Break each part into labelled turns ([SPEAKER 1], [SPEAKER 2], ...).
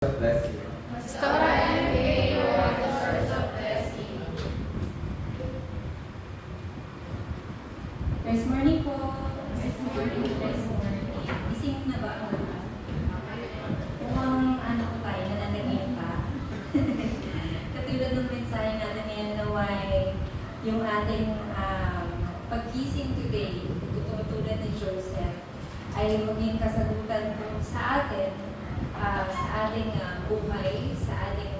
[SPEAKER 1] Bless you.
[SPEAKER 2] Pastora MK, you are the source of blessing.
[SPEAKER 3] Praise morning po.
[SPEAKER 2] Praise morning.
[SPEAKER 3] Praise morning. Gising na ba ang lahat? Mukhang ano po tayo, nananagin pa. Katulad ng mensahe natin ngayon na why yung ating paggising today, tulad ni Joseph, ay maging kasagutan po sa atin, sa ating buhay, sa ating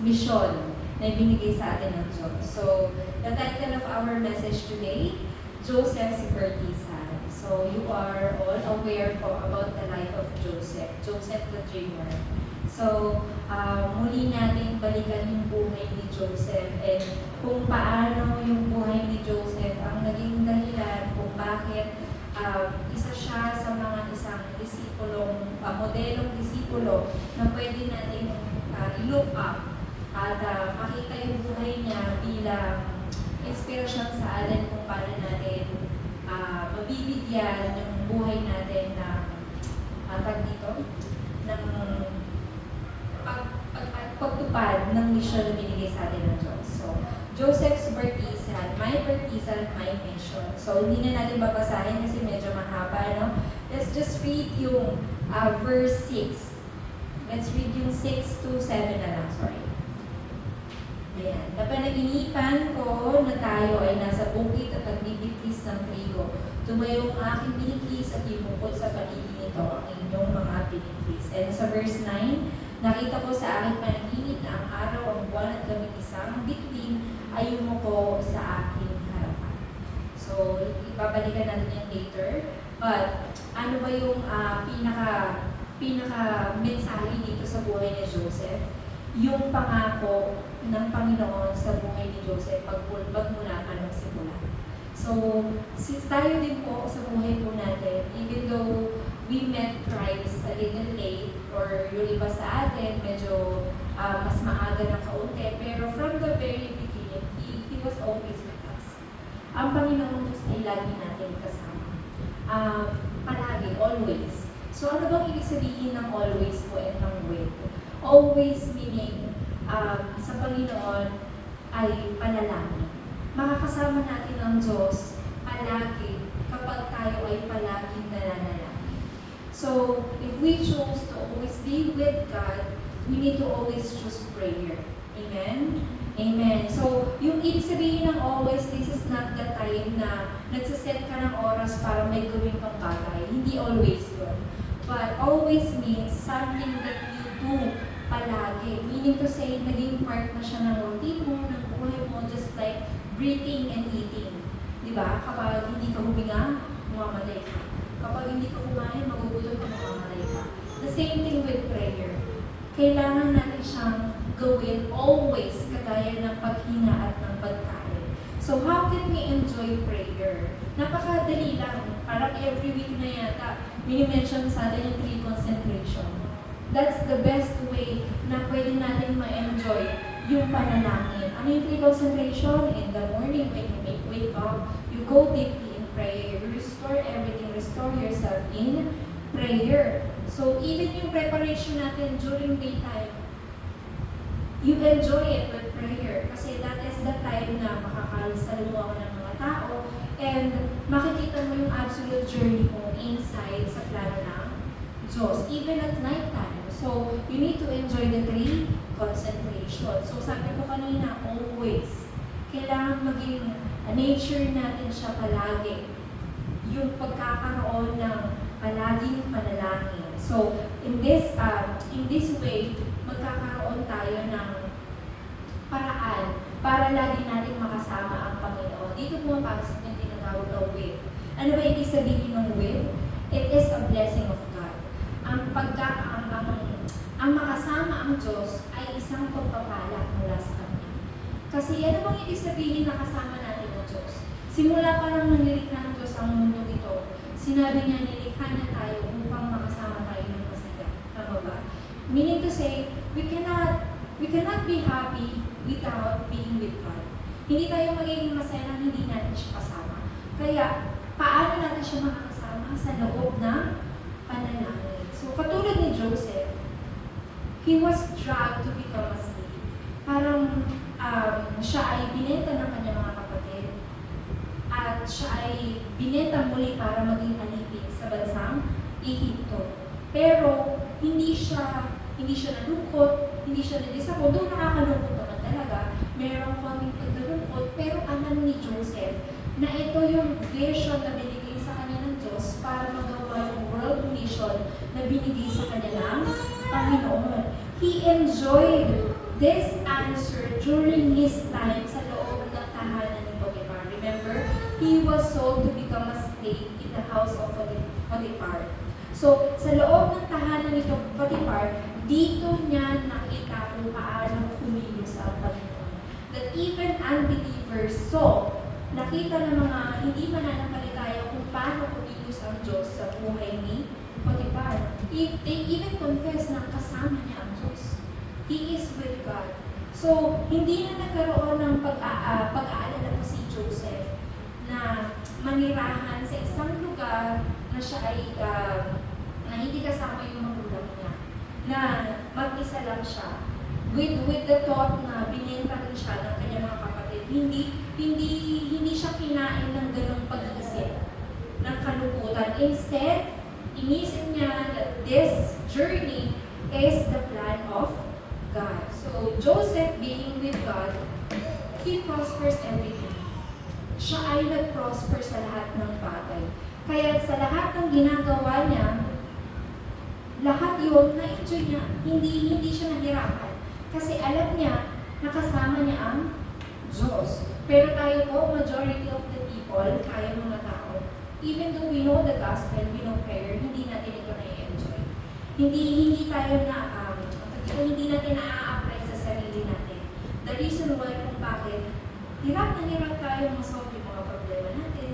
[SPEAKER 3] mission na ibinigay sa atin ng Diyos. So, the title of our message today, Joseph's Bertisan. So, you are all aware po about the life of Joseph, Joseph the Dreamer. So, muli natin balikan yung buhay ni Joseph and kung paano yung buhay ni Joseph ang naging dahilan kung bakit isa siya sa mga isang disipulong, modelong disipulo na pwede natin i-look up at makita yung buhay niya bilang inspirasyon sa atin kung paano natin mabibigyan yung buhay natin ng ng pagtupad ng mission na binigay sa atin ng Diyos. So, Joseph's Bertisan, my Bertisan, my mission. So, hindi na natin babasahin kasi medyo mahaba, no? Let's just read yung verse 6. Let's read yung 6 to 7 na lang, sorry. Ayan. Napanaginipan ko na tayo ay nasa bukid at nagbibigkis ng trigo. Tumayo ang aking binigkis at imukod sa paligid nito ang inyong mga binigkis. And sa verse 9, nakita ko sa aking panaginip na ang araw, ang buwan at gabing isang bituin ay yumuko sa aking harapan. So, ipabalikan natin yan later. But, ano ba yung pinaka-mensahe dito sa buhay ni Joseph? Yung pangako ng Panginoon sa buhay ni Joseph pagmula pa ng simula. So, since tayo din po sa buhay po natin, even though we met Christ a little late, or yung iba sa atin, medyo mas maaga ng kaunti, pero from the very beginning, He was always with us. Ang Panginoon Diyos ay lagi natin kasama. Palagi, always. So ano bang ibig sabihin ng always po at ng with? Always meaning, sa Panginoon ay panalangin. Makakasama natin ang Diyos palagi kapag tayo ay palaging nananalangin. So, if we choose to always be with God, we need to always choose prayer. Amen? Amen. So, yung ibig sabihin ng always, this is not the time na nagsiset ka ng oras para may gawin kang bagay. Hindi always yun. But always means something that you do palagi. Meaning to say, naging part na siya ng routine mo, ng buhay mo, just like breathing and eating. Diba? Kapag hindi ka huminga, mamamatay ka. Kapag hindi ka kumain, magugutom ka, mamamatay ka. The same thing with prayer. Kailangan natin siyang gawin always kagaya ng paghinga at ng pagkain. So how can we enjoy prayer? Napakadali lang. Parang every week na yata, mini-mention sa atin yung 3 concentration. That's the best way na pwede natin ma-enjoy yung panalangin. Ano yung 3 concentration? In the morning, when you wake up, you go deeply in prayer. You restore everything. Restore yourself in prayer. So, even yung preparation natin during daytime, you enjoy it with prayer. Kasi that is the time na makakasalumuha ka ng mga tao and makikita mo yung absolute journey mo inside sa plano ng Diyos, even at night time. So, you need to enjoy the 3 concentration. So, sabi ko kanina, always, kailangan maging nature natin siya palagi. Yung pagkakaroon ng palaging panalangin. So, in this way, magkakaroon tayo ng paraan para lagi natin makasama ang Panginoon. Dito pumapasok yung tinatawag na will. Ano ba ibig sabihin ng will? It is a blessing of God. Ang makasama ang Diyos ay isang pagpapala mula sa Kanya. Kasi ano bang ibig sabihin na kasama natin ang Diyos? Simula pa lang nang nilikha ng Diyos ang mundo ito, sinabi niya nilikha niya tayo upang makasama tayo ng masaya. Tama ba? Meaning to say, we cannot be happy without being with God. Hindi tayo magiging masaya nang hindi natin siya kasama. Kaya, paano natin siya makakasama? Sa loob ng panalangin. So, So katulad ni Joseph, he was dragged to become a slave. Parang siya ay binenta ng kanyang mga kapatid at siya ay binenta muli para maging alipin sa bansang Ehipto. Pero hindi siya nalungkot, hindi siya nadisappoint. Doon nakakalungkot naman talaga, merong konting pagkalungkot, pero alam ni Joseph na ito yung vision na binigay sa kanya ng Diyos para magawa yung world mission na binigay sa kanya ng Panginoon. He enjoyed this answer during his time sa loob ng tahanan ni Potiphar. Remember, he was sold to become a slave in the house of Potiphar. So, sa loob ng tahanan ni Potiphar, dito niya nakita kung paano kumilos ang Panginoon. That even unbelievers saw, nakita ng mga hindi mananampalataya kung paano kumilos ang Diyos sa buhay ni Potiphar. They even confess na kasama niya ang Diyos. He is with God. So, hindi na nagkaroon ng pag-aalala pa si Joseph na manirahan sa isang lugar na siya ay na hindi kasama yung magulang niya. Na mag-isa lang siya. With the thought na binenta rin siya ng kanyang mga kapatid. Hindi siya kinain ng ganong pag-iisip ng kalungkutan. Instead, inisip niya that this journey is the plan of God. So, Joseph being with God, he prospers everything. Siya ay nag-prosper sa lahat ng bagay. Kaya sa lahat ng ginagawa niya, lahat yun na-enjoy niya. Hindi siya nahirapan. Kasi alam niya, nakasama niya ang Diyos. Pero tayo po, majority of the people, tayo mga tao, even though we know the gospel, we know prayer, hindi natin ito na-enjoy. Hindi tayo hindi natin na-apply sa sarili natin. The reason why kung bakit, hirap na hirap tayo masolve yung mga problema natin.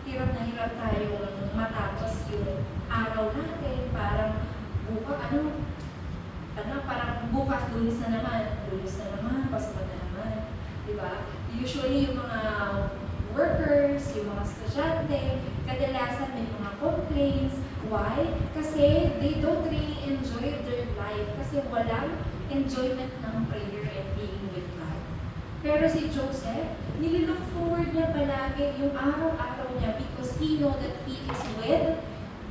[SPEAKER 3] Hirap na hirap tayo matapos yung araw natin. Parang parang bukas, lunes na naman, pasok na naman. Diba? Usually yung mga workers, yung mga estudyante, kadalasan may mga complaints. Why? Kasi they don't really enjoy their life. Kasi walang enjoyment ng prayer and being with God. Pero si Joseph, nililook forward niya palagi yung araw-araw niya because he know that he is with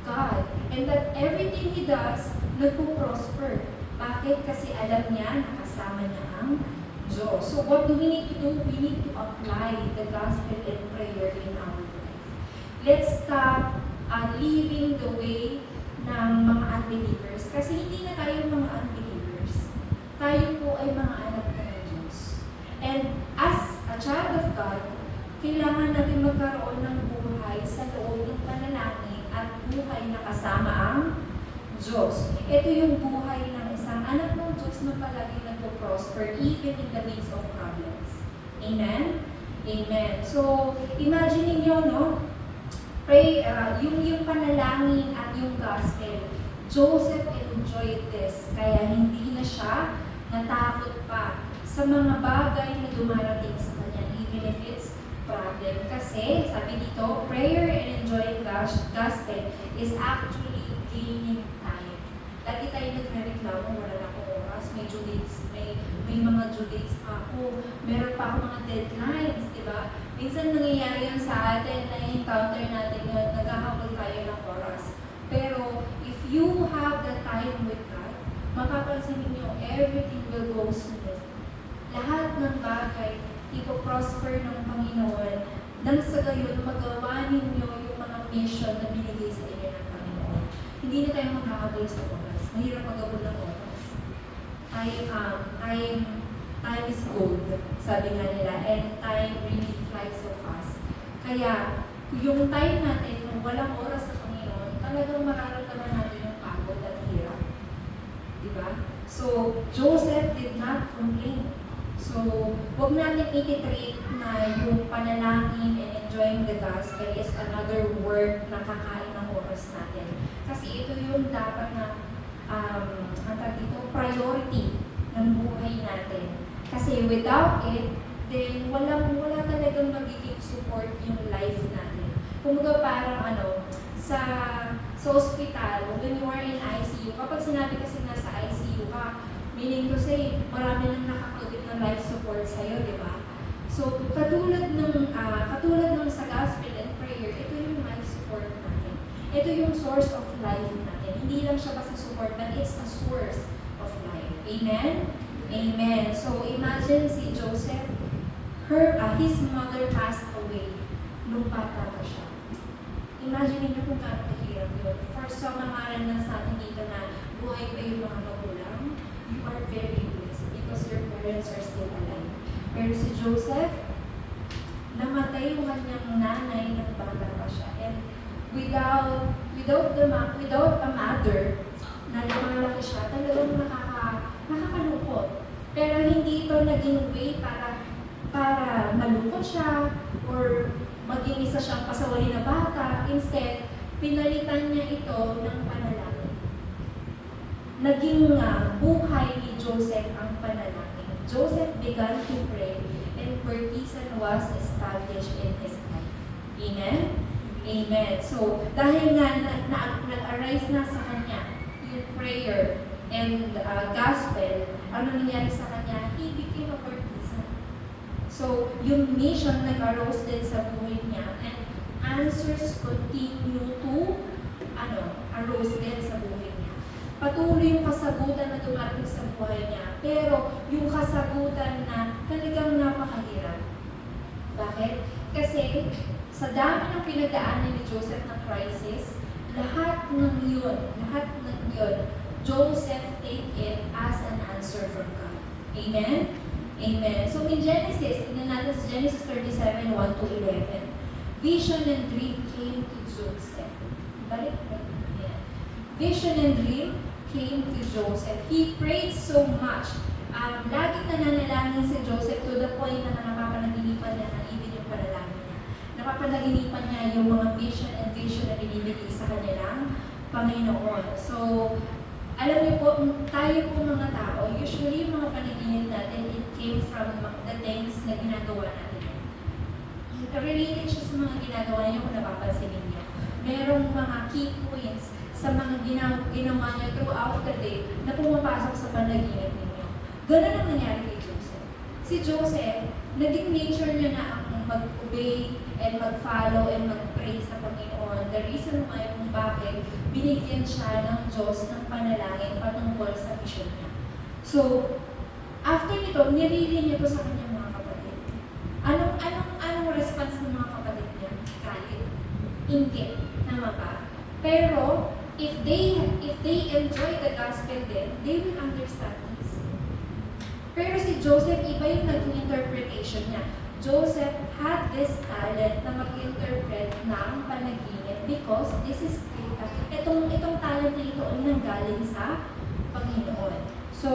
[SPEAKER 3] God. And that everything he does, nagpo-prosper. Bakit? Kasi alam niya, nakasama niya ang Diyos. So what do we need to do? We need to apply the gospel and prayer in our life. Let's stop living the way ng mga unbelievers. Kasi hindi na tayo mga unbelievers. Tayo po ay mga anak na ng Diyos. And as a child of God, kailangan natin magkaroon ng buhay sa loob ng panalangin at buhay na kasama ang Diyos. Ito yung buhay ng isang anak ng Diyos na palagi nagpo-prosper even in the midst of problems. Amen? Amen. So, imagine niyo, no? Pray, yung panalangin at yung gospel. Joseph enjoyed this, kaya hindi na siya natakot pa sa mga bagay na dumarating sa kanya, even if it's problem. Kasi, sabi dito, prayer and enjoying gospel is actually gaining time. Lagi tayo nagre-reklamo, wala na akong oras, may due dates, may mga due dates pa ako, meron pa ako mga deadlines, di ba? Minsan nangyayari yan sa atin, na-encounter natin na naghahabol tayo ng oras. Pero, if you have the time with God, mapapansin ninyo, everything will go smooth. Lahat ng bagay, ipoprosper ng Panginoon, nang sa gayon, magawa ninyo yung mga mission na binigay sa inyo ng Panginoon. Hindi na tayo maghahabol sa oras. Mahirap maghabol ng oras. Time is gold, sabi nga nila, and time really flies so fast. Kaya, yung time natin, kung walang oras sa Panginoon, talagang mararamdaman natin yung pagod at hirap. Diba? So, Joseph did not complain. So, huwag natin ititreat na yung panalangin and enjoying the gospel is another work na kakain ng oras natin. Kasi ito yung dapat na priority ng buhay natin. Kasi without it, then wala talagang magiging support yung life natin. Kumbaga parang sa Sa ospital, when you are in ICU, kapag sinabi kasi nasa ICU ka, meaning to say, marami nang nakakagit ng life support sa'yo, di ba? So, katulad ng sa gospel and prayer, ito yung life support natin. Ito yung source of life natin. Hindi lang siya basta support, but it's a source of life. Amen? Amen. So, imagine si Joseph, his mother passed away nung bata pa siya. Imagine niyo kung gaano kahirap yun. For some, nangaral na sa atin dito na buhay pa yung mga magulang, you are very blessed because your parents are still alive. Pero si Joseph, namatay yung kanyang nanay ng bata pa siya. And without a mother na lumalaki siya, talagang nakakalungkot. Pero hindi ito naging way para malungkot siya or maging isa siyang pasaway na bata. Instead, pinalitan niya ito ng panalangin. Naging buhay ni Joseph ang panalangin. Joseph began to pray and partisan was established in his life. Amen? Amen. So, dahil nga nag-arise na sa kanya yung prayer and gospel, ano nangyari sa kanya? He became a partisan. So, yung mission nag-arose din sa buhay niya and answers continue to arose din sa buhay niya. Patuloy yung kasagutan na dumating sa buhay niya, pero yung kasagutan na talagang napakahirap. Bakit? Kasi sa dami ng pinagdaanan ni Joseph na crisis, lahat ng yun, Joseph take it as an answer from God. Amen? Amen. So in Genesis, tingnan natin sa Genesis 37, 1 to 11. Vision and dream came to Joseph. Balik. Ayan. Vision and dream came to Joseph. He prayed so much. Laging nananalangin si Joseph to the point na napapanaginipan niya ng even yung panalangin niya. Napapanaginipan niya yung mga mission and vision na binibigay sa kanilang Panginoon. So, alam niyo po, tayo po mga tao, usually yung mga panaginip natin, it came from the things na ginagawa natin. Related siya sa mga ginagawa niyo kung napapansin niyo. Merong mga key points sa mga ginawa niya throughout the day na pumapasok sa panaginip ninyo. Ganun ang nangyari kay Joseph. Si Joseph, naging nature niya na ang mag-obey and mag-follow and mag-pray sa Panginoon. The reason why kung bakit binigyan siya ng Diyos ng panalangin patungkol sa mission niya. So, after nito, nirili niya to sa kanyang mga kapatid. Anong response ng mga kapatid niya? Galit. Inggit. Tama ba? Pero, if they enjoy the gospel then, they will understand this. Pero si Joseph, iba yung naging interpretation niya. Joseph had this talent na mag-interpret ng panaginip because this is itong talent na ito ay nanggaling sa Panginoon. So,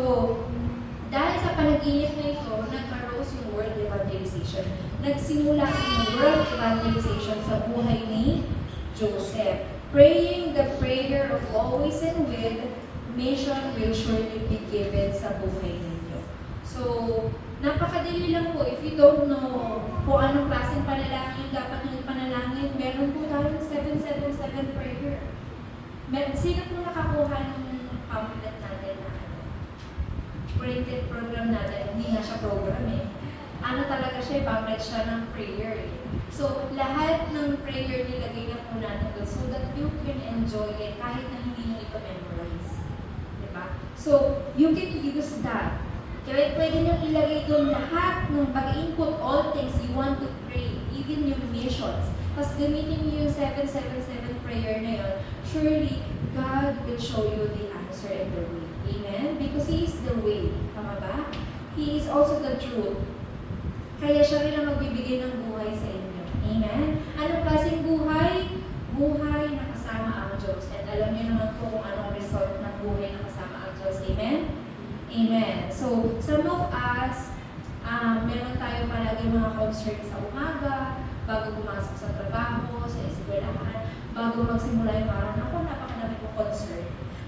[SPEAKER 3] dahil sa panaginip na ito, nag-arose yung world evangelization. Nagsimula yung world evangelization sa buhay ni Joseph. Praying the prayer of always and with, mission will surely be given sa buhay ninyo. So, napakadali lang po. If you don't know kung anong klaseng panalangin dapat nyo panalangin, meron po tayong 777 prayer. Sino po nakakuha ng pamphlet natin na printed program natin? Hindi nga siya program eh. Ano talaga siya, pamphlet siya ng prayer eh. So, lahat ng prayer nilagay na po natin doon so that you can enjoy it kahit na hindi nyo ito memorize. Diba? So, you can use that. Kaya pwede nyo ilagay doon lahat ng pag-input all things you want to pray, even yung missions. Tapos gamitin nyo yung 777 prayer na yun, surely God will show you the answer and the way. Amen? Because He is the way. Tama ba? He is also the truth. Kaya siya rin ang magbibigay ng buhay sa inyo. Amen? Anong klaseng buhay? Buhay na kasama ang Diyos. At alam niyo naman po kung anong result ng buhay na kasama ang Diyos. Amen? Amen. So, some of us, meron tayo palagi mga concern sa umaga, bago pumasok sa trabaho, sa eskwelahan, bago magsimula yung araw. Ako, napakadami kong concern.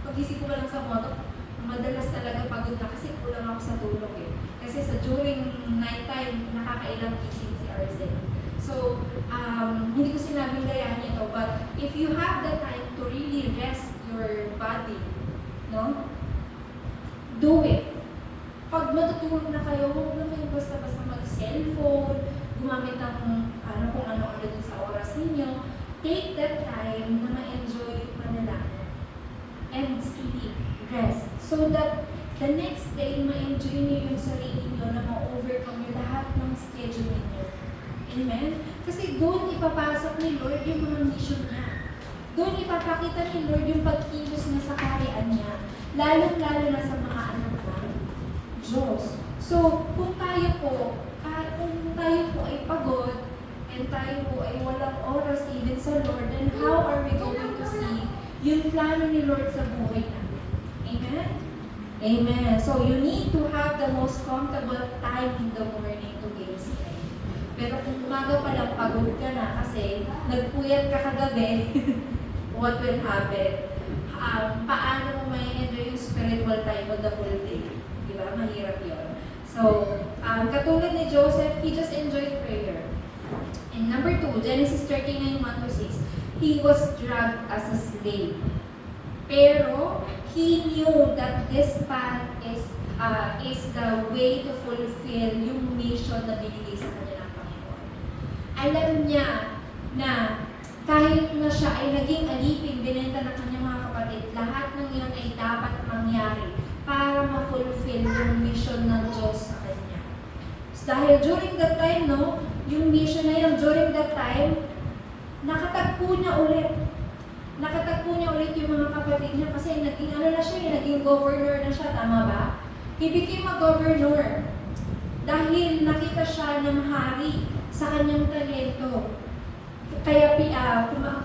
[SPEAKER 3] Pag-isip ko lang sa moto, madalas talaga pagod na kasi kulang ako sa tulog eh. Kasi sa during night time, nakakailang gising si Arzen. So, hindi ko sinabing gayahin ito, but if you have the time to to really rest your body, no? Do it. Pag matutulog na kayo, huwag na kayo basta-basta mag-cellphone, gumamit ng kung ano-ano dun sa oras ninyo. Take that time na ma-enjoy yung panalangin. And sleep, rest. So that the next day, ma-enjoy niyo yung sarili niyo na ma-overcome yung lahat ng schedule niyo. Amen? Kasi doon ipapasok ni Lord yung mga mission niya. Doon ipapakita ni Lord yung pagkilos niya sa kaharian niya. Lalo-lalo na sa mga anak ng Diyos. So, kung tayo po ay pagod, and tayo po ay walang oras even sa Lord, then how are we going to see yung plano ni Lord sa buhay natin? Amen? Amen. So, you need to have the most comfortable time in the morning to gain strength. Pero kung umaga pa lang pagod ka na kasi nagpuyat ka kagabi, what will happen? Paano mo may enjoy yung spiritual time of the whole day? Diba? Mahirap yun. So, katulad ni Joseph, he just enjoyed prayer. And number 2, Genesis 39:1-6, he was dragged as a slave. Pero, he knew that this path is the way to fulfill yung mission na binigay sa kanya ng Panginoon. Alam niya na kahit na siya ay naging alipin, binenta ng kanyang mga kapatid, lahat ng iyon ay dapat mangyari para ma-fulfill yung mission ng Diyos sa kanya. So, dahil during that time, yung mission na yun, during that time, nakatagpo niya ulit yung mga kapatid niya kasi naging governor na siya, tama ba? He became a governor dahil nakita siya ng hari sa kanyang talento. Kaya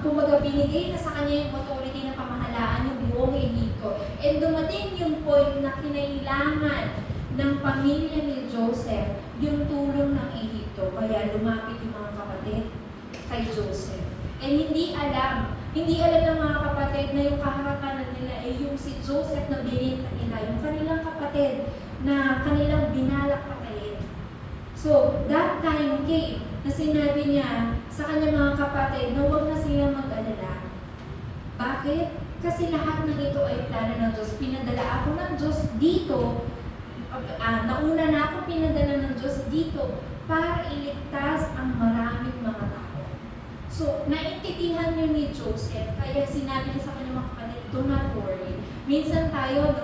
[SPEAKER 3] kumaga binigay na sa kanya yung authority na pamahalaan yung buong Ehipto. And dumating yung point na kinailangan ng pamilya ni Joseph yung tulong ng Ehipto. Kaya lumapit yung mga kapatid kay Joseph. And hindi alam ng mga kapatid na yung kaharakanan nila ay yung si Joseph na bininta nila, yung kanilang kapatid na kanilang binalak patayin. So, that time came na sinabi niya sa kanyang mga kapatid na huwag na silang mag-alala. Bakit? Kasi lahat ng ito ay plano ng Diyos. Pinadala ako ng Diyos dito. Nauna na ako pinadala ng Diyos dito para iligtas ang maraming mga tao. So, naintindihan niyo ni Joseph, kaya sinabi niya sa kanyang mga kapatid, do not worry. Minsan tayo,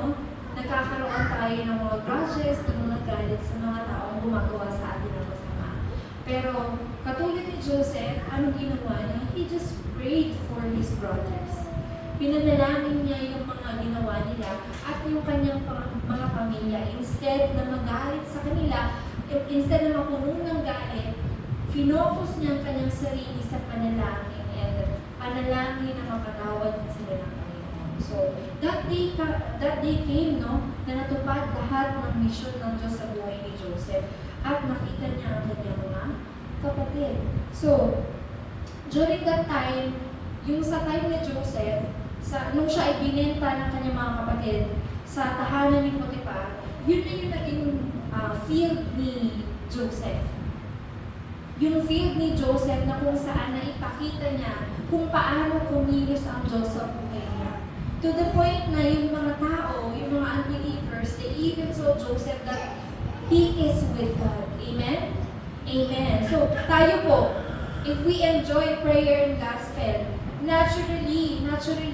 [SPEAKER 3] nagkakaroon tayo ng mga grudges, ng mga galit sa mga taong gumagawa sa atin ng masama. Pero, katulad ni Joseph, anong ginawa niya? He just prayed for his brothers. Pinanalangin niya yung mga ginawa nila at yung kanyang mga pamilya. Instead na magalit sa kanila, instead na mapuno ng galit, finokus niya ang kanyang sarili sa panalangin and panalangin na mapatawad sila ng Panginoon. So, that day came, na natupad lahat ng mission ng Diyos sa buhay ni Joseph at nakita niya ang kanyang mga kapatid. So, during that time, yung sa time ni Joseph, nung siya ay binenta ng kanyang mga kapatid sa tahanan ni Potiphar, yun na yung naging field ni Joseph. Yung field ni Joseph na kung saan na ipakita niya kung paano kumilos ang Diyos sa buhay niya. To the point na yung mga tao, yung mga unbelievers, they even saw Joseph that he is with God. Amen? Amen. So, tayo po, if we enjoy prayer and gospel, naturally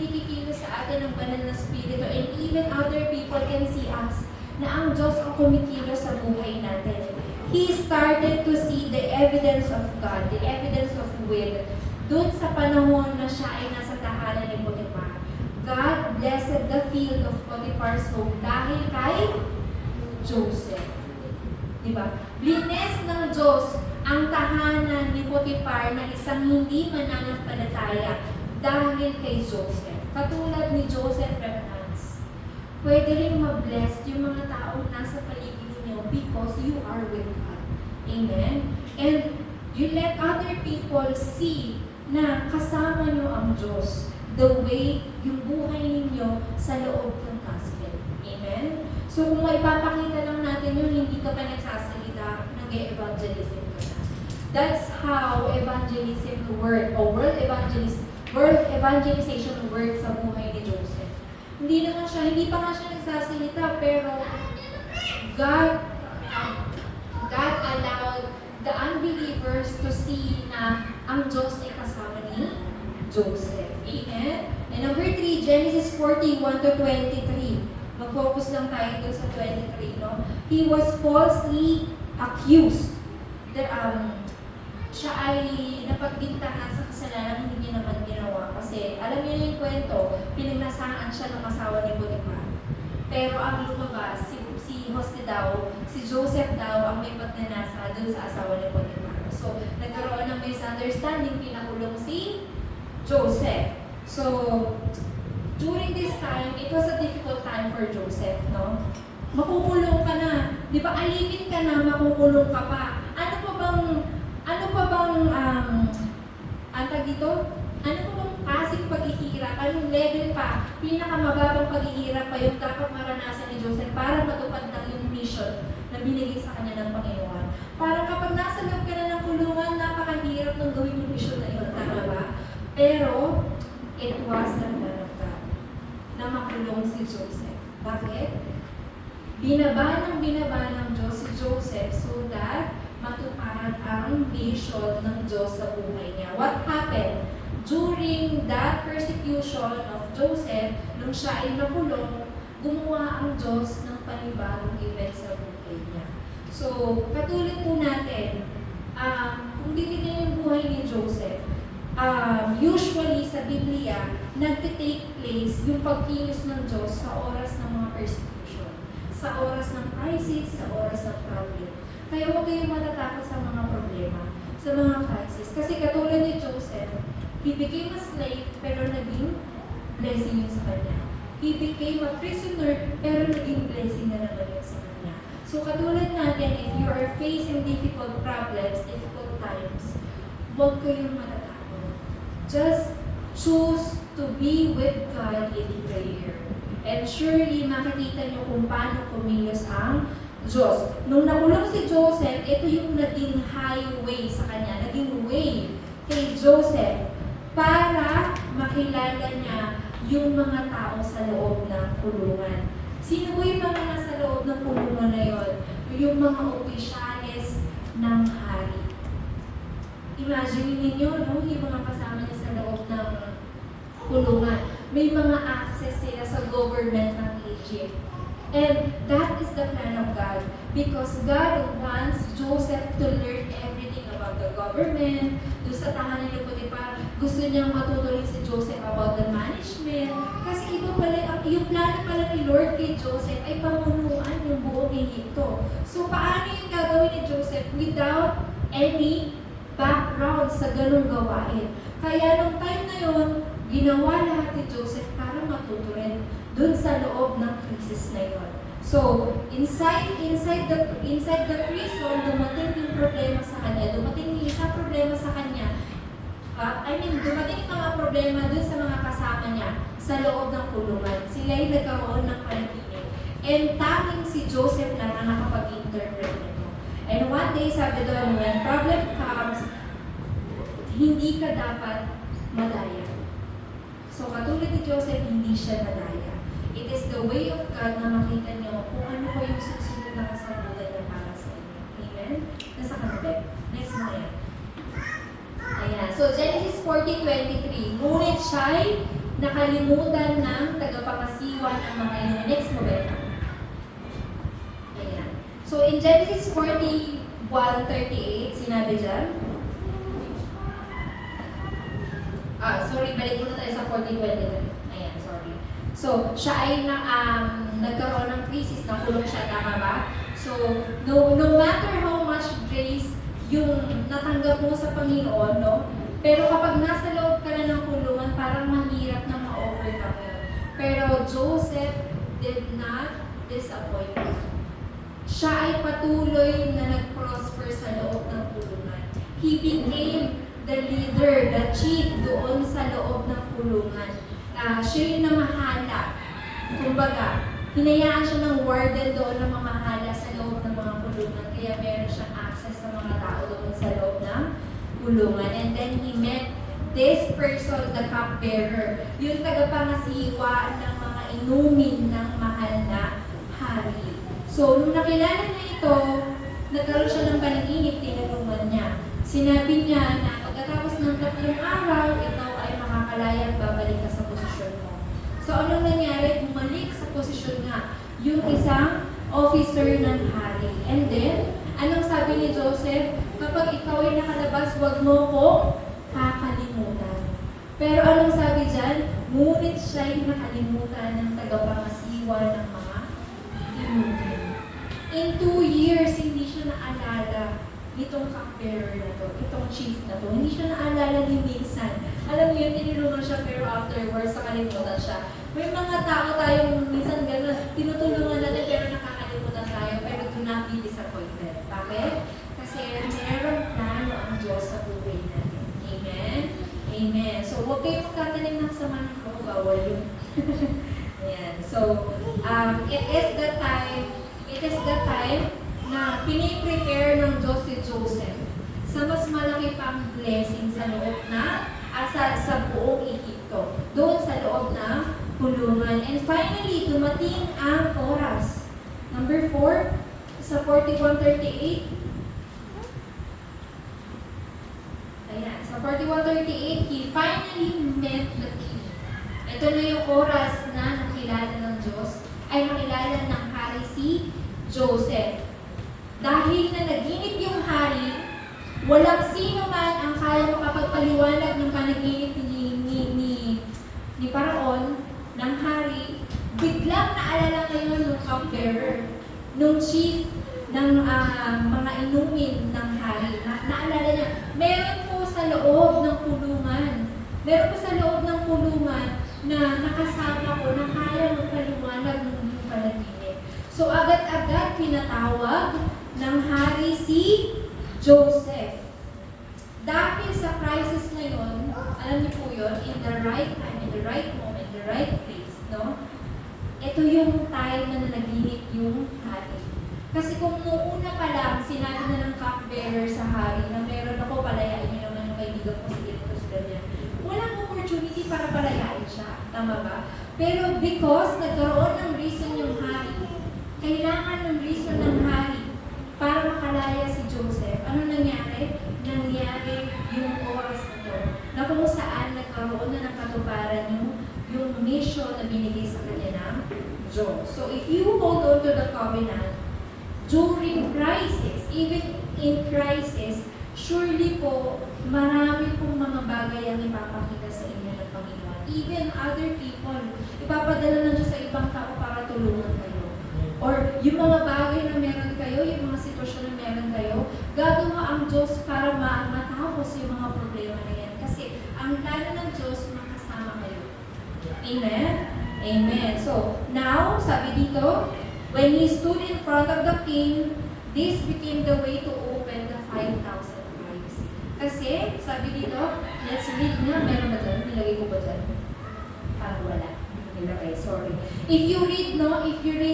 [SPEAKER 3] kikilos sa atin ang banal na spirito and even other people can see us na ang Diyos ang kumikilos sa buhay natin. He started to see the evidence of God, the evidence of will, doon sa panahon na siya ay nasa tahanan ni Potiphar. God blessed the field of Potiphar's home dahil kay Joseph. Diba? Blines ng Diyos ang tahanan ni Potiphar na isang hindi mananampalataya dahil kay Joseph. Katulad ni Joseph Remnants. Pwede rin ma-bless yung mga taong nasa paligid niyo because you are with God. Amen? And you let other people see na kasama niyo ang Diyos the way yung buhay ninyo sa loob ng gospel. Amen? So kung maipapakita lang natin yun, hindi ka pa nagsasalita, nag-evangelism ka na. That's how evangelism works, or world evangelism evangelization work sa buhay ni Joseph. Hindi pa nga siya nagsasalita, pero God, God allowed the unbelievers to see na ang Diyos ay kasama ni Joseph. Amen? And number 3, Genesis 41 to 23. Mag-focus lang tayo dun sa 23, no? He was falsely accused. Siya ay napagbintangan sa kasalanan hindi niya naman ginawa. Kasi alam niyo yung kwento, pinagnasahan siya ng asawa ni Potiphar. Pero ang lumabas, si Jose daw, si Joseph daw ang may pagnanasa dun sa asawa ni Potiphar. So, nagkaroon ng misunderstanding, pinakulong si Joseph. So, during this time, it was a difficult time for Joseph, no? Makukulong ka na. Di ba, alipin ka na, makukulong ka pa. Antag dito? Ano pa bang klaseng paghihirap? Anong level pa? Pinakamababang paghihirap pa yung dapat maranasan ni Joseph para matupad lang yung mission na binigay sa kanya ng Panginoon. Parang kapag nasa loob ka na ng kulungan, napakahirap ng gawin yung mission na yun. Tama ba? Pero, it was the plan of God na makulong si Joseph. Bakit? Binaba ng Diyos si Joseph so that matupad ang vision ng Diyos sa buhay niya. What happened? During that persecution of Joseph, nung siya ay nakulong, gumawa ang Diyos ng panibagong event sa buhay niya. So, katulad po natin, kung titignan yung buhay ni Joseph, usually sa Biblia, nagtitake place yung pagkilos ng Diyos sa oras ng mga persecution, sa oras ng crisis, sa oras ng problem. Kaya huwag kayong matatakot sa mga problema, sa mga crisis. Kasi katulad ni Joseph, he became a slave, pero naging blessing yun sa kanya. He became a prisoner, pero naging blessing na naman yun sa kanya. So katulad natin, if you are facing difficult problems, difficult times, huwag kayong matatakot. Just choose to be with God in prayer. And surely, makikita niyo kung paano kumilos ang Diyos. Nung nakulong si Joseph, ito yung naging highway sa kanya, naging way kay Joseph para makilala niya yung mga tao sa loob ng kulungan. Sino po yung mga nasa loob ng kulungan na yun? Yung mga opisyales ng hari. Imagine ninyo, no? Yung mga kasama niya sa loob ng kulungan. May mga access sila sa government ng Egypt. And that is the plan of God. Because God wants Joseph to learn everything about the government. Doon sa tahanan ni Potiphar, gusto niyang matutuloy si Joseph about the management. Kasi ito pala, yung plano pala ni Lord kay Joseph ay pamunuan yung buong Egypto. So paano yung gagawin ni Joseph without any background sa ganung gawain? Kaya nung time na yun, ginawa lahat ni Joseph para matuto rin dun sa loob ng crisis na yun. So, inside the prison, dumating yung problema sa kanya, dumating yung isang problema sa kanya, dumating yung mga problema dun sa mga kasama niya sa loob ng kulungan. Sila yung nagkaroon ng panaginip. And tanging si Joseph lang ang nakapag-interpret nito. And one day, sabi doon, when problem comes, hindi ka dapat madaya. So, katulad ni Joseph, hindi siya nadaya. It is the way of God na makita niyo kung ano po yung susunod na kasabutan niya para sa inyo. Amen? Nasa kanila. Next mo yan. Ayan. So, Genesis 40:23. Ngunit siya'y nakalimutan ng tagapangasiwa ng mga ino. Next mo ba? Ayan. So, in Genesis 41:38, sinabi dyan, balik muna tayo sa 40:23. Ayan, sorry. So, siya ay nagkaroon ng crisis, nakulong siya, tama ba? So, no matter how much grace yung natanggap mo sa Panginoon, no? Pero kapag nasa loob ka na ng kulungan, parang mahirap na ma-overcome yun. Pero Joseph did not disappoint. Siya ay patuloy na nag-prosper sa loob ng kulungan. He became the leader, the chief doon sa loob ng kulungan. Siya yung namahala. Kumbaga, hinayaan siya ng warden doon na mamahala sa loob ng mga kulungan. Kaya meron siyang access sa mga tao doon sa loob ng kulungan. And then he met this person, the cupbearer, yung tagapangasiwa ng mga inumin ng mahal na hari. So, nung nakilala na ito, nagkaroon siya ng panaginip, tinulungan niya. Sinabi niya na pagkatapos ng 3 araw, ikaw ay makakalaya at babalik ka sa posisyon mo. So, anong nangyari? Bumalik sa posisyon nga yung isang officer ng hari. And then, anong sabi ni Joseph? Kapag ikaw ay nakalabas, huwag mo kong kakalimutan. Pero anong sabi dyan? Ngunit siya'y nakalimutan ng tagapangasiwa ng mga inumin. In 2 years, hindi siya naalala nitong cupbearer na to, itong chief na to. Hindi siya naalala ni minsan. Alam niyo yun, tinulungan siya pero afterwards, nakalimutan siya. May mga tao tayong minsan gano'n, tinutulungan natin pero nakakalimutan tayo, pero do not be disappointed. Bakit? Kasi meron plano ang Diyos sa buhay natin. Amen? Amen. So, huwag kayo magkatanim ng sama ng ako, bawal yun. Ayan. So, it is the time na piniprepare ng Diyos si Joseph sa mas malaki pang blessing sa loob na sa buong Egypto, doon sa loob ng kulungan. And finally, dumating ang oras. Number 4, sa 41:38. Ayan, sa 41:38, he finally met the king. Ito na yung oras na nakilala ng Diyos, ay nakilala ng hari si Joseph. Dahil na naginip yung hari, walang sino man ang kaya makapagpaliwanag ng panaginip ni Paraon, ng hari. Biglang naalala ngayon ng cupbearer, nung chief ng mga inumin ng hari. Naalala niya, meron po sa loob ng kulungan. Meron po sa loob ng kulungan na nakasama ko na kaya magpaliwanag ng yung panaginip. So agad-agad pinatawag ng hari si Joseph. Dahil sa crisis na yun, alam niyo po yun, in the right time, in the right moment, the right place, no? Ito yung time na nanaginip yung hari. Kasi kung noong una pa lang, sinabi na ng cupbearer sa hari na meron ako, palayain niyo naman yung kaibigan ko, sige ito, sige niya. Walang opportunity para palayain siya. Tama ba? Pero because nagkaroon ng reason yung hari, kailangan ng reason ng hari para makalaya si Joseph. Ano nangyari? Nangyari yung oras na to, na kung saan nagkaroon na ng katuparan yung mission na binigay sa kanya ng Diyos. So if you hold on to the covenant, during crisis, even in crisis, surely po, marami pong mga bagay ang ipapakita sa inyo ng Panginoon. Even other people, ipapadala ng Diyos sa ibang tao para tulungan kayo. Or yung mga bagay na meron kayo, yung mga sitwasyon na meron kayo, gagawa ang Diyos para matapos yung mga problema na yan. Kasi ang plano ng Diyos, makasama kayo. Amen? Amen. So, now, sabi dito, when he stood in front of the king, this became the way to open the 5,000 tribes. Kasi, sabi dito, let's read na, meron ba dyan? Nilagay ko ba dyan? Wala. Okay, sorry. If you read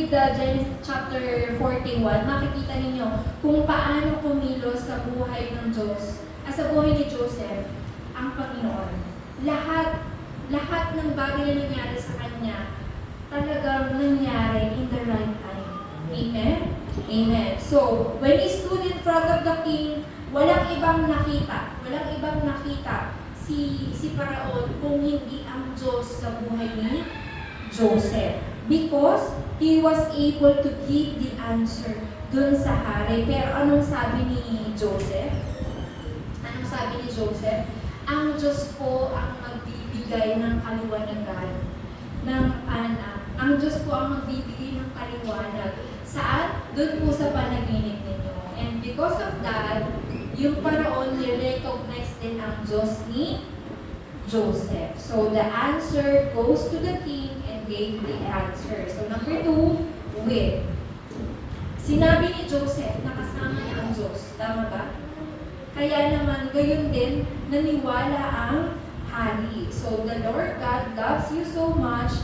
[SPEAKER 3] the Genesis chapter 41, makikita ninyo kung paano kumilos sa buhay ng Diyos, sa buhay ni Joseph, ang Panginoon. Lahat ng bagay na nangyari sa kanya, talagang nangyari in the right time. Amen? Amen. So, when he stood in front of the king, walang ibang nakita si Paraon kung hindi ang Diyos sa buhay ni Joseph. Because he was able to give the answer dun sa hari. Pero anong sabi ni Joseph? Ang Diyos po ang magbibigay ng kaliwanagan ng anak. Ang Diyos po ang magbibigay ng kaliwanag. Saan? Dun po sa panaginip ninyo. And because of that, yung Paraon ni-recognize din ang Diyos ni Joseph. So the answer goes to the king and gave the answer. So number 2, with. Sinabi ni Joseph na kasama niya ang Diyos. Tama ba? Kaya naman, gayon din, naniwala ang hari. So the Lord God loves you so much,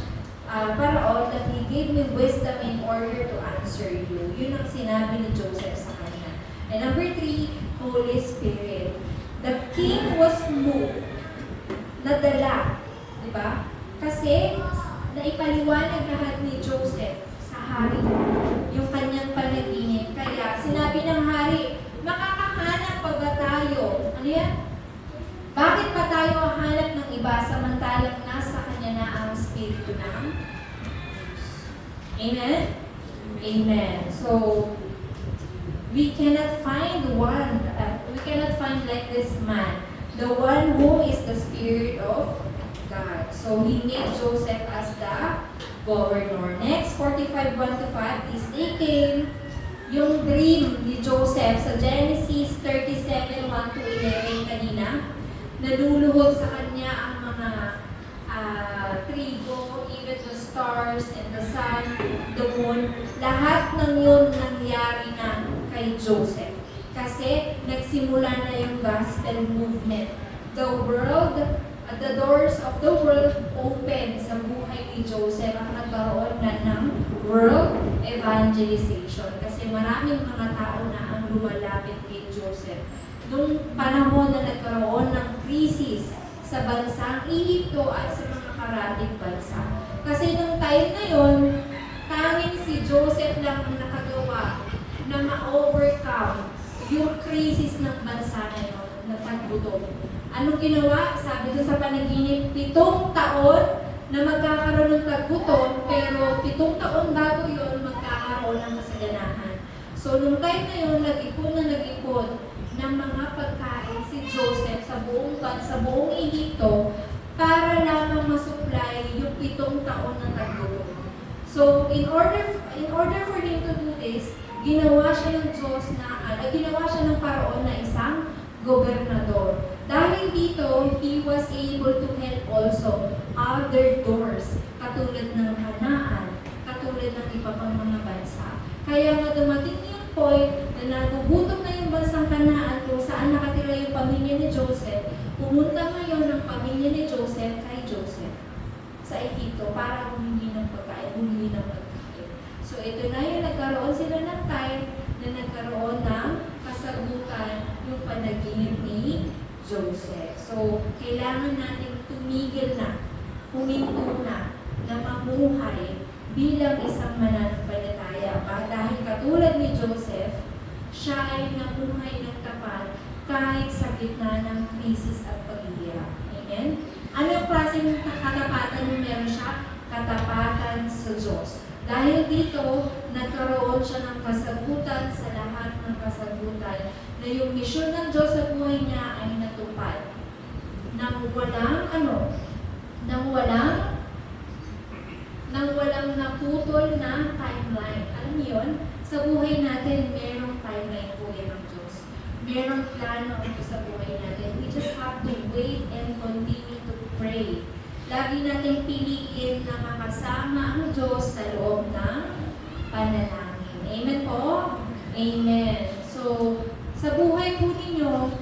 [SPEAKER 3] Paraon, that He gave me wisdom in order to answer you. Yun ang sinabi ni Joseph sa kanya. And number 3, Holy Spirit. The king was moved nadala. Di ba? Kasi naipaliwanag lahat ni Joseph sa hari yung kanyang panaginip. Kaya sinabi ng hari, makakahanap pa ba tayo? Ano yan? Bakit pa tayo hahanap ng iba samantalang nasa kanya na ang Espiritu ng Amen? Amen. So, we cannot find like this man, the one who is the Spirit of God. So, he made Joseph as the governor. Next, 45:1-5 is taking yung dream ni Joseph sa Genesis 37:1-11 kanina. Naluluhod sa kanya ang mga trigo, even the stars and the sun, the moon. Lahat ng yun nangyari na kay Joseph. Kasi nagsimula na yung gospel movement. The doors of the world open sa buhay ni Joseph at nagkaroon na ng world evangelization. Kasi maraming mga tao na ang lumalapit kay Joseph. Nung panahon na nagkaroon ng krisis sa bansang Egypto at sa mga karating bansa. Kasi nung time na yon, tanging si Joseph lang ang nakagawa na ma-overcome yung krisis ng bansa na yun, na taggutom. Anong ginawa? Sabi doon sa panaginip, 7 taon na magkakaroon ng taggutom, pero 7 taon bago yun, magkakaroon ng kasaganahan. So, nung time na yun, nag-ipon ng mga pagkain si Joseph sa buong Egypto para lamang masupply yung 7 taon na taggutom. So, in order for him to do this, ginawa siya ng Paraon na isang gobernador. Dahil dito, he was able to help also other doors, katulad ng Kanaan, katulad ng iba pang mga bansa. Kaya nga dumating yung point na nagugutom na yung bansang Kanaan kung saan nakatira yung pamilya ni Joseph, pumunta ngayon ng pamilya ni Joseph kay Joseph sa Egypto para bumili ng pagkain. So ito na yung nagkaroon sila ng time na nagkaroon ng kasagutan yung panaginip ni Joseph. So kailangan natin tumigil na, huminto na mamuhay bilang isang mananampalataya. Dahil katulad ni Joseph, siya ay namuhay ng tapat kahit sa gitna ng krisis at paghihirap. Amen? Ano yung klaseng katapatan yung meron siya? Katapatan sa Diyos. Dahil dito, nagkaroon siya ng kasagutan sa lahat ng kasagutan na yung misyon ng Diyos sa buhay niya ay natupad. Nang walang naputol na timeline. Alam niyo yun? Sa buhay natin, merong timeline po yan ng Diyos. Merong plano ito sa buhay natin. We just have to wait and continue to pray. Lagi natin piliin na makasama ang Diyos sa loob ng panalangin. Amen po? Amen. So, sa buhay po ninyo,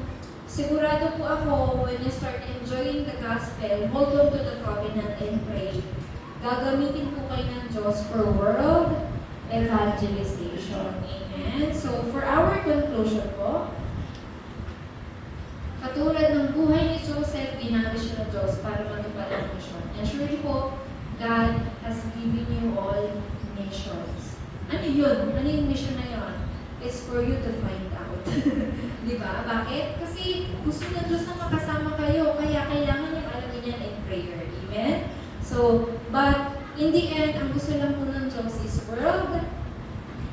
[SPEAKER 3] sigurado po ako, when you start enjoying the gospel, hold on to the covenant and pray. Gagamitin po kayo ng Diyos for world evangelization. Amen. So, for our conclusion po, katulad ng buhay ni Joseph, ginamit siya ng Diyos para matupad ang mission. And surely po, God has given you all nations. Ano yun? Ano yung mission na yun? It's for you to find out. Di ba? Bakit? Kasi gusto ng Diyos na makasama kayo, kaya kailangan yung alamin yan in prayer. Amen? So, but in the end, ang gusto lang po ng Diyos is world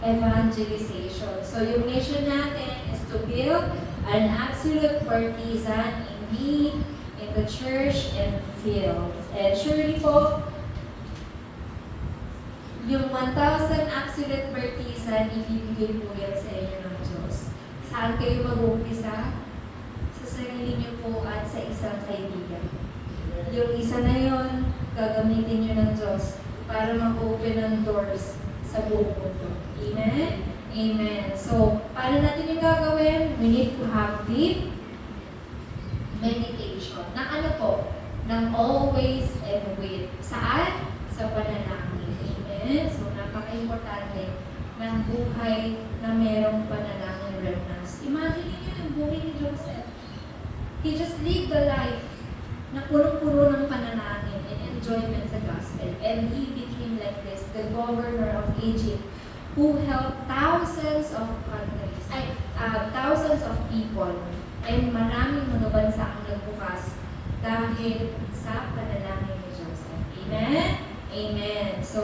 [SPEAKER 3] evangelization. So, yung mission natin is to build an absolute partisan in me, in the church, and field. And surely po, yung 1,000 absolute partisan, ibibigay po yan sa inyo ng Diyos. Saan kayo mag-uumpisa? Sa sarili niyo po at sa isang kaibigan. Yung isa na yon, gagamitin niyo ng Diyos para mag-open ang doors sa buong mundo. Amen? Amen. So, paano natin yung gagawin? We need to have deep meditation. Na ano po? Ng always and with. Saan? Sa panalangin. Amen? So, napaka-importante ng buhay na merong panalangin remnants. Imagine niyo yung buhay ni Joseph. He just lived the life na punong-puno ng panalangin and enjoyment sa gospel. And he became like this, the governor of Egypt, who helped thousands of thousands of people. And maraming mga bansa ang nagbukas dahil sa panalangin ni Joseph. Amen? Amen. So,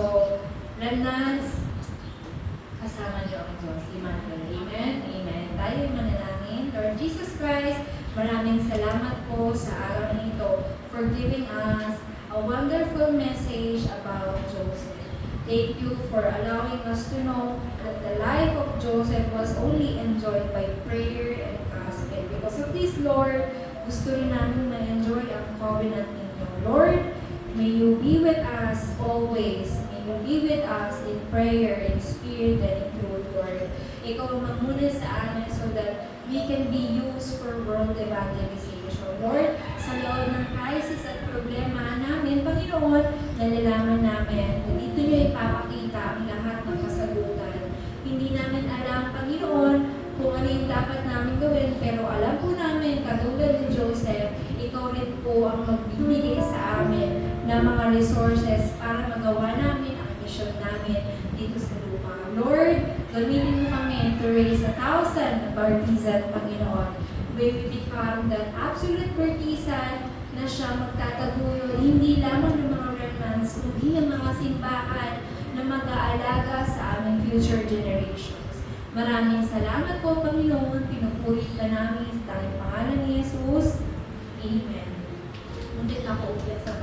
[SPEAKER 3] remnants, kasama niyo ang Diyos. Emmanuel. Amen? Amen. Tayo yung manalangin. Lord Jesus Christ, maraming salamat po sa araw na ito for giving us a wonderful message about Joseph. Thank you for allowing us to know that the life of Joseph was only enjoyed by prayer and gospel. Because of this, Lord, gusto rin namin ma-enjoy ang covenant ninyo. Lord, may you be with us always. May you be with us in prayer, in spirit, and in truth, Lord. Ikaw ang mamuna sa amin so that we can be used for world evangelization. Lord, sa loob ng crisis at problema namin, Panginoon, nalalaman namin na dito nyo ipapakita ang lahat ng kasagutan. Hindi namin alam, Panginoon, kung ano yung dapat namin gawin, pero alam po namin, katulad ni Joseph, ikaw rin po ang magbibigay sa amin ng mga resources para magawa namin ang mission namin dito sa lupa. Lord, gamitin mo kami to raise 1,000 Bartizan, Panginoon. May we become that absolute Bartizan na siya magtataguyo hindi lamang ng mga remnants, kundi ng mga simbahan na mag-aalaga sa aming future generations. Maraming salamat po, Panginoon. Pinupuri ka namin sa tayong pangalan ni Jesus. Amen. Ngunit ako ulit sa